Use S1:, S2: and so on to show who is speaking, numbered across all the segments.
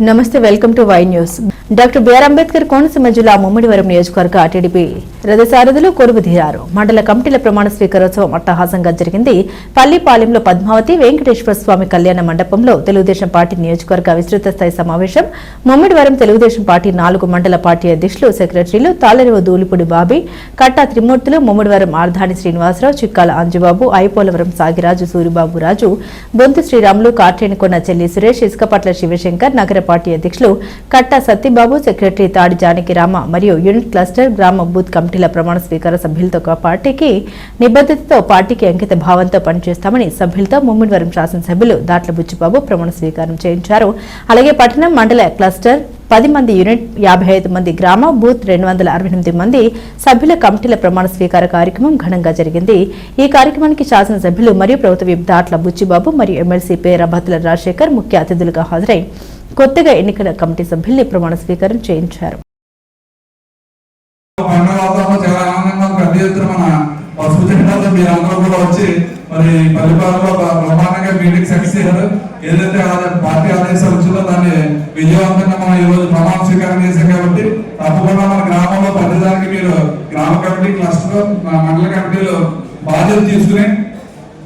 S1: నమస్తే, welcome to Y news. Doctor BR Ambedkar Konaseema జిల్లా ముమ్మిడివరం నియోజకవర్గ టీడీపీ రథసారథులు కొలువుదీరారు. మండల కమిటీల ప్రమాణ స్వీకారోత్సవం అట్టహాసంగా జరిగింది. పల్లిపాలెంలో పద్మావతి వెంకటేశ్వర స్వామి కళ్యాణ మండపంలో తెలుగుదేశం పార్టీ నియోజకవర్గ విస్తృత స్థాయి సమావేశం. ముమ్మిడివరం తెలుగుదేశం పార్టీ 4 మండల పార్టీ అధ్యక్షులు, సెక్రటరీలు తాళరేవు దూలిపూడి బాబీ, కట్టా త్రిమూర్తులు, ముమ్మిడివరం ఆర్ధాని శ్రీనివాసరావు, చిక్కాల అంజుబాబు, ఐపోలవరం సాగిరాజు, సూరిబాబు రాజు, బొంతు శ్రీరాములు, కార్టేనికొన్న చెల్లి సురేష్, ఇసుకపట్ల శివశంకర్, నగర పార్టీ అధ్యక్షులు కట్టా సత్యబాబు, సెక్రటరీ తాడి జానకి రామ మరియు యూనిట్ క్లస్టర్, గ్రామ బూత్ కమిటీల ప్రమాణ స్వీకార సభ్యులతో పార్టీకి నిబద్ధతతో పార్టీకి అంకిత భావంతో పనిచేస్తామని సభ్యులతో ముమ్మిడివరం శాసనసభ్యులు దాట్ల బుచ్చిబాబు ప్రమాణ స్వీకారం చేయించారు. అలాగే పట్టణం మండల క్లస్టర్ 10 మంది యూనిట్, 55 మంది గ్రామ బూత్, 268 మంది సభ్యుల కమిటీల ప్రమాణ స్వీకార కార్యక్రమం ఘనంగా జరిగింది. ఈ కార్యక్రమానికి శాసనసభ్యులు మరియు ప్రభుత్వ విప్ దాట్ల బుచ్చిబాబు మరియు ఎమ్మెల్సీ పేర భతుల రాజశేఖర్ ముఖ్య అతిథులుగా హాజరై కొత్తగా ఎన్నికల కమిటీ సభ్యుల్ని ప్రమాణ స్వీకారం చేయించారు.
S2: మరి పల్లిపాలలో బ్రహ్మాండంగా మీటింగ్ సక్సెస్ చేశారు. ఏదైతే పార్టీ ఆదేశాలు వచ్చిందో దాన్ని విజయవంతంగా మనం ఈ రోజు ప్రమాణ స్వీకారం చేశాం. కాబట్టి తప్పకుండా మన గ్రామంలో ప్రతిదానికి మీరు గ్రామ కమిటీ, క్లస్టర్, మండల కమిటీలు బాధ్యత తీసుకుని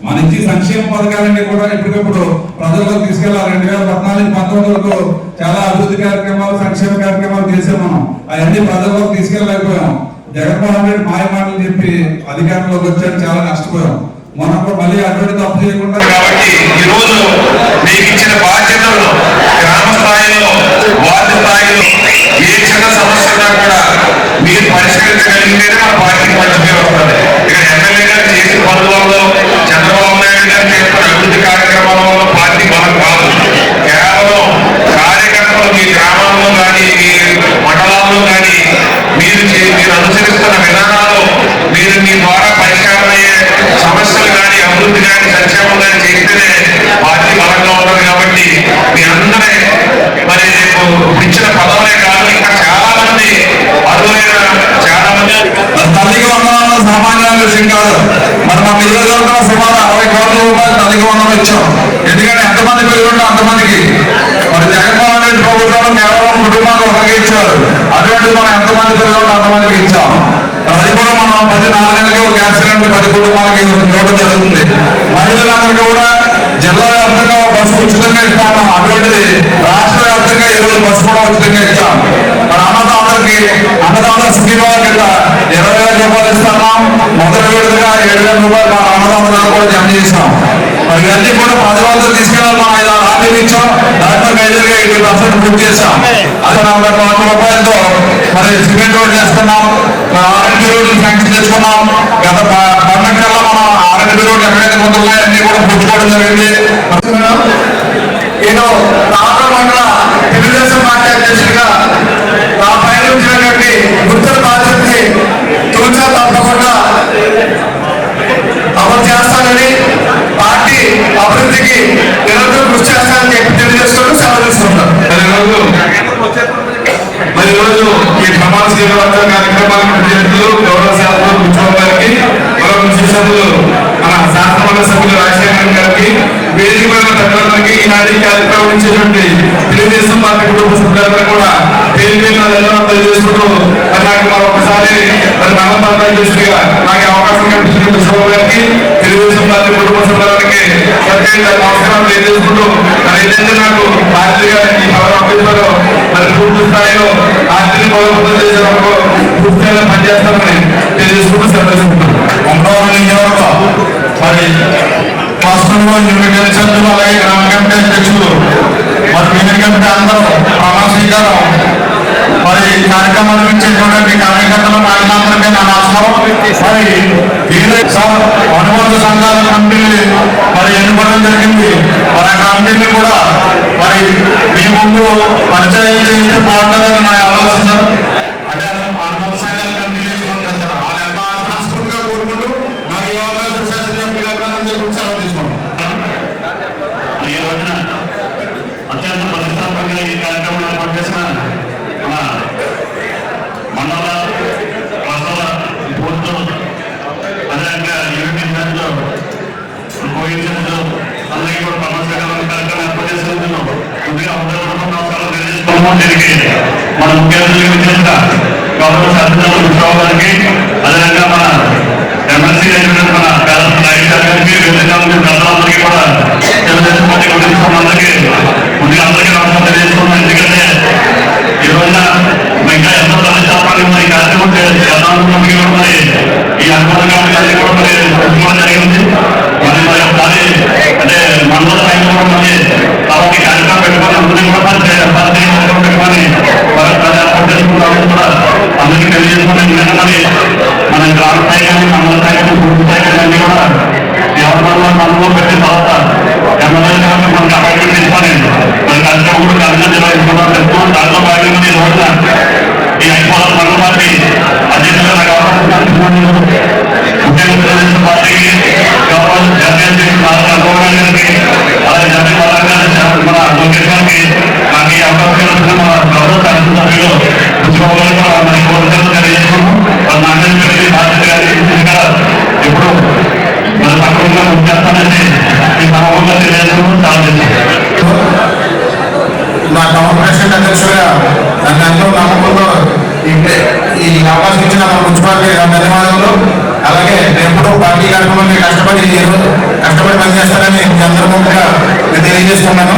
S2: మన ఇచ్చి సంక్షేమ పథకాలన్నీ కూడా ఎప్పటికప్పుడు ప్రజలకు తీసుకెళ్లాలి. 2014-19 వరకు చాలా అభివృద్ధి కార్యక్రమాలు, సంక్షేమ కార్యక్రమాలు చేసాం. మనం అవన్నీ ప్రజలకు తీసుకెళ్ళలేకపోయాం. జగన్మోహన్ రెడ్డి మాయ మాటలు చెప్పి అధికారంలోకి వచ్చాడు, చాలా నష్టపోయాం. మనం మళ్ళీ అటువంటి తప్పు చేయకుండా
S3: ఈ రోజు మీకు ఇచ్చిన బాధ్యతలు గ్రామ స్థాయిలో, వార్డు స్థాయిలో ఏ చిన్న సమస్య ఉన్నా కూడా మీరు పరిష్కరించగలిగితేనే మన పార్టీకి మంచి పేరు వస్తుంది. ఇక్కడ ఎమ్మెల్యే గారు చేసిన పనులలో, చంద్రబాబు నాయుడు గారు చేస్తున్న అభివృద్ధి కార్యక్రమాల వల్ల పార్టీ బలం కాదు. కేవలం కార్యకర్తలు మీ గ్రామంలో కానీ, మీ మండలాల్లో కానీ మీరు అనుసరిస్తున్న విధానాలు, మీరు మీ ద్వారా పరిష్కారం అయ్యే సమస్యలు కానీ, అభివృద్ధి కానీ, సంక్షేమం కానీ చేస్తేనే పార్టీ బలంగా ఉంటుంది. కాబట్టి మీ అందరే మరి ఇచ్చిన పదవులే కాదు, ఇంకా చాలా మంది అర్హులైన చాలా మంది
S2: తల్లికి వందనాలు సామాన్య విషయం కాదు. మరి మా నియోజకవర్గంలో సుమారు 60 కోట్ల రూపాయలు తల్లికి వందనం ఇచ్చాం. ఎందుకంటే ఎంతమంది పిల్లలు అంతమందికి మరి జగన్మోహన్ రెడ్డి ప్రభుత్వంలో కేవలం కుటుంబాలు ఒకరికి ఇచ్చారు. అటువంటి మనం ఎంతమంది పిల్లలు అంతమందికి ఇచ్చాం. అది కూడా మనం ప్రతి 4 నెలలకు గ్యాస్ సిలిండర్ 10 కుటుంబాలకి ఇవ్వడం జరుగుతుంది. మహిళలందరికీ కూడా జిల్లా వ్యాప్తంగా బస్సు ఉచితంగా ఇస్తాము. అటువంటిది రాష్ట్ర వ్యాప్తంగా ఈరోజు బస్సు కూడా ఉచితంగా ఇచ్చాం. మన అన్నదాతల స్కీమ్ కింద 20,000 రూపాయలు ఇస్తున్నాం. మొదటి విడతగా 7,000 రూపాయలు మన అన్నదాతలకు కూడా జమ చేస్తాం. మరి ఇవన్నీ కూడా ప్రజలందరూ తీసుకెళ్ళాలి. మనం 5 హామీలు ఇచ్చాం. దాంట్లో మేజర్గా 80% పూర్తి చేశాం. అది 40 కోట్ల రూపాయలతో మరి సిమెంట్ రోడ్ చేస్తున్నాం. ఆర్ఎండ్బి రోడ్లు శాంక్షన్ తెచ్చుకున్నాం. గత పండగ కల్లా మనం ఆర్ఎండ్బి రోడ్లు ఎక్కడైతే ముందు ఉన్నాయో అన్ని కూడా పుచ్చుకోవడం జరిగింది. నేను రాష్ట్ర మండల తెలుగుదేశం పార్టీ అధ్యక్షుడిగా నా పైన వచ్చినటువంటి గుర్తుల బాధ్యతని తూచా తప్పకుండా అమలు చేస్తానని, పార్టీ అభివృద్ధికి నిరంతరం కృషి చేస్తానని చెప్పి తెలియజేసుకుంటూ సెలవు తీసుకుంటాను. మరి ఈరోజు ఈ ప్రమాణ స్వీకారోత్సవ కార్యక్రమాలకు ప్రతినిధులు, గౌరవ శాసనసభ్యులు బుచ్చిబాబు గారికి, గౌరవ మున్సిపల్ సభ్యులు మన శాసనమండలి సభ్యులు రాజశేఖర్ గారికి, వేదిక పైన పెద్దలందరికీ ఈనాటి కార్యక్రమం ఇచ్చేటువంటి తెలుగుదేశం పార్టీ కుటుంబ సభ్యులందరూ కూడా పేరు ధన్యవాదాలు తెలియజేసుకుంటూ నాకు మరొకసారి మరి మండల అధ్యక్షుడిగా నాకు అవకాశం కల్పించిన బుచ్చిబాబు గారికి, తెలుగుదేశం పార్టీ కుటుంబ సభ్యులందరికీ ప్రత్యేక నమస్కారం తెలియజేసుకుంటూ మరి ఏదైతే నాకు పార్టీగా ఈ పదవి మరి పూర్తి స్థాయిలో పార్టీని బలోపేతం చేసేందుకు పూర్తి స్థాయిలో పనిచేస్తామని తెలియజేసుకుంటూ సెలవుకుంటున్నాను. మరి రాష్ట్రంలో యూనిట్ సభ్యులు, అలాగే గ్రామ కమిటీ అధ్యక్షులు, మరి యూనిట్ కమిటీ అందరూ ప్రమాణ స్వీకారం మరి కార్యక్రమాలు ఇచ్చేటువంటి కార్యకర్తలు, నాయకులందరికీ నా నమస్కారం. మరి అనుబంధ సంఘాల కమిటీని మరి ఎన్నుకోవడం జరిగింది. మరి ఆ కమిటీని కూడా మరి మీ ముందు పరిచయం చేస్తే బాగుంటుందని నా ఆలోచన.
S3: ఈ రోజున అత్యంత ప్రతిష్టాత్మకంగా ఈ కార్యక్రమంలో పనిచేసిన మన మండల, క్లస్టర్ల బూత్, అదేవిధంగా యూనిట్ ఇన్ఛార్జ్, కో ఇన్ఛార్జ్ అందరికీ కూడా ప్రమాణ స్వీకారం కార్యక్రమం ఏర్పాటు చేసినందుకు కొద్దిగా కార్యక్రమం జరిగి మన ముఖ్య అతిథులు వచ్చిన గౌరవ శాసనసభ విశ్వరావు గారికి, అదేవిధంగా మన ఎమ్మెల్సీ అయినటువంటి మన పేదల నాయకుల గారికి, వివిధ ప్రజలందరికీ కూడా తెలుగుదేశం పార్టీ కుటుంబాలందరికీ ముందుగా అందరికీ నమస్కారం తెలియజేస్తున్నాం. ఎందుకంటే ఈ రోజున ఇంకా ఎంతో ప్రతిష్టాత్మకంగా మరి కార్యక్రమం మరి ఈ అనుకూలంగా కూడా జరిగింది. మరి ఒకసారి అంటే మండల స్థాయిలో కూడా మరి అలాంటి కార్యక్రమం పెట్టుకొని అందరినీ కూడా పెట్టుకొని ఏర్పాటు చేసుకుంటామని కూడా అందరికీ తెలియజేసుకుని, ఎందుకంటే మరి మన గ్రామ స్థాయి కానీ మండల స్థాయి కానీ పూర్తి స్థాయి కానీ అన్ని కూడా ఎవరి మనలో పెట్టిన తర్వాత ఎమ్మెల్యే గారు మనకు అపాయింట్మెంట్ తీసుకొని మన కార్యక్రమం కూడా ఘనంగా నిర్వహించుకుంటాం చెప్తున్నాం. దాంట్లో భాగంగా ఈ రోజున ఈ ఐదు మండల పార్టీ అధ్యక్షులుగా నాకు అవకాశం ముఖ్యంగా తెలుగుదేశం పార్టీకి గౌరవ జాతీయ గారికి, అలాగే జాతీయ మన లోకేష్ గారికి నాకు ఈ అవకాశం వచ్చిన మన గౌరవ శాసనసభ్యులు ముఖ్యమంత్రి గారు కూడా మన కోరికలు తెలియజేసుకున్నాం. వాళ్ళ నాగేశ్వరి బాధ్యత గారి ఎప్పుడు మన తక్కువగా చేస్తానని ఈ సమూహంగా తెలియజేసుకున్నాం. చాలా
S2: నా కార్పొరేషన్ అధ్యక్షులుగా నన్ను ఎంతో నమ్మకంలో ఈ అవకాశం ఇచ్చిన మన మున్సిపాలిటీ ధన్యవాదాలు. అలాగే ఎప్పుడూ పార్టీ కార్యక్రమాన్ని కష్టపడి పనిచేస్తానని మీ అందరి ముందుగా తెలియజేసుకున్నాను.